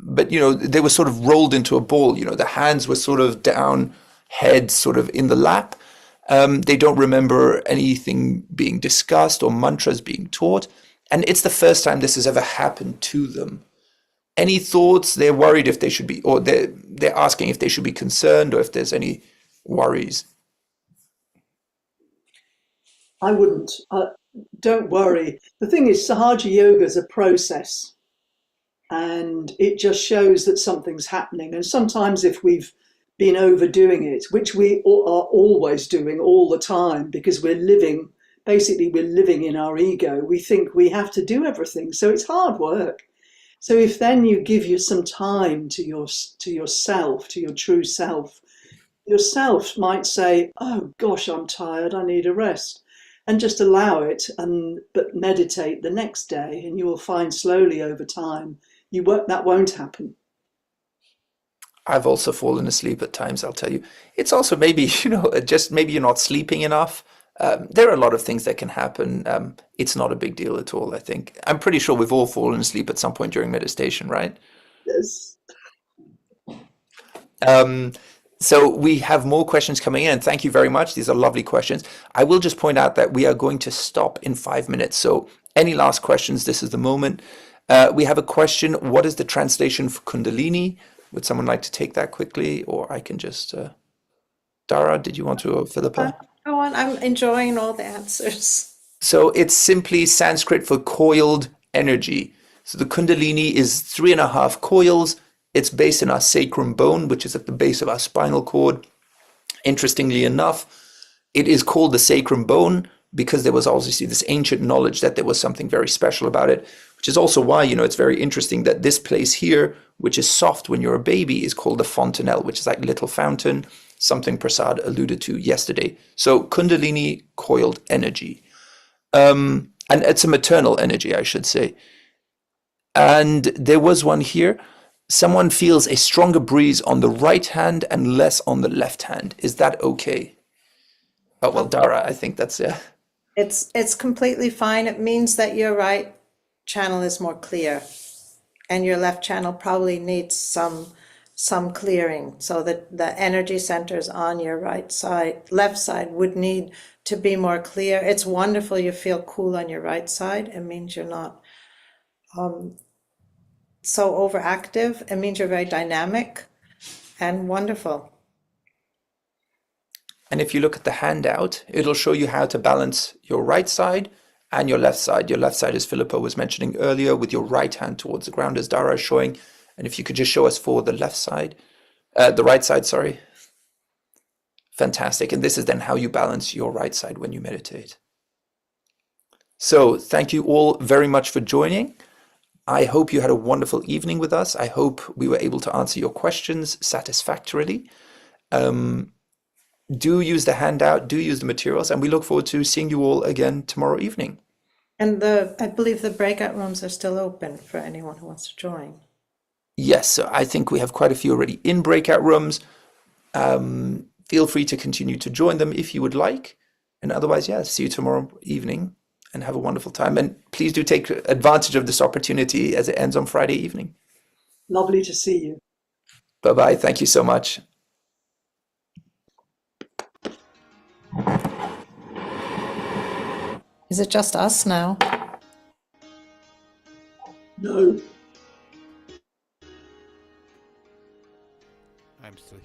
[SPEAKER 1] but they were sort of rolled into a ball. The hands were sort of down, head sort of in the lap. They don't remember anything being discussed or mantras being taught. And it's the first time this has ever happened to them. Any thoughts? They're worried if they should be, or they're asking if they should be concerned or if there's any worries.
[SPEAKER 3] I wouldn't. Don't worry. The thing is, Sahaja Yoga is a process, and it just shows that something's happening. And sometimes if we've been overdoing it, which we are always doing all the time, because we're living in our ego, we think we have to do everything. So it's hard work. So if then you give you some time to yourself, to your true self, yourself might say, oh gosh, I'm tired, I need a rest. And just allow it, but meditate the next day, and you will find slowly over time that won't happen.
[SPEAKER 1] I've also fallen asleep at times, I'll tell you. It's also maybe, just maybe you're not sleeping enough. There are a lot of things that can happen. It's not a big deal at all, I think. I'm pretty sure we've all fallen asleep at some point during meditation, right?
[SPEAKER 3] Yes.
[SPEAKER 1] So we have more questions coming in, and thank you very much. These are lovely questions. I will just point out that we are going to stop in 5 minutes. So any last questions, this is the moment. We have a question. What is the translation for Kundalini? Would someone like to take that quickly, or I can just... Dara, did you want to, or Philippa?
[SPEAKER 2] Go on, I'm enjoying all the answers.
[SPEAKER 1] So it's simply Sanskrit for coiled energy. So the Kundalini is 3.5 coils. It's based in our sacrum bone, which is at the base of our spinal cord. Interestingly enough, it is called the sacrum bone because there was obviously this ancient knowledge that there was something very special about it, which is also why, it's very interesting that this place here, which is soft when you're a baby, is called the fontanelle, which is like little fountain, something Prasad alluded to yesterday. So Kundalini, coiled energy. And it's a maternal energy, I should say. And there was one here. Someone feels a stronger breeze on the right hand and less on the left hand. Is that okay? Oh, well, Dara, I think that's it.
[SPEAKER 2] It's completely fine. It means that your right channel is more clear, and your left channel probably needs some clearing, so that the energy centers on your left side would need to be more clear. It's wonderful you feel cool on your right side. It means you're not so overactive. It means you're very dynamic and wonderful.
[SPEAKER 1] And if you look at the handout, it'll show you how to balance your right side and your left side. Your left side, as Philippa was mentioning earlier, with your right hand towards the ground, as Dara is showing. And if you could just show us for the left side, the right side, sorry. Fantastic. And this is then how you balance your right side when you meditate. So thank you all very much for joining. I hope you had a wonderful evening with us. I hope we were able to answer your questions satisfactorily. Do use the handout, do use the materials, and we look forward to seeing you all again tomorrow evening.
[SPEAKER 2] And I believe the breakout rooms are still open for anyone who wants to join.
[SPEAKER 1] Yes, so I think we have quite a few already in breakout rooms. Feel free to continue to join them if you would like. And otherwise, see you tomorrow evening and have a wonderful time. And please do take advantage of this opportunity as it ends on Friday evening.
[SPEAKER 3] Lovely to see you.
[SPEAKER 1] Bye-bye. Thank you so much.
[SPEAKER 2] Is it just us now?
[SPEAKER 3] No.
[SPEAKER 5] I'm still here.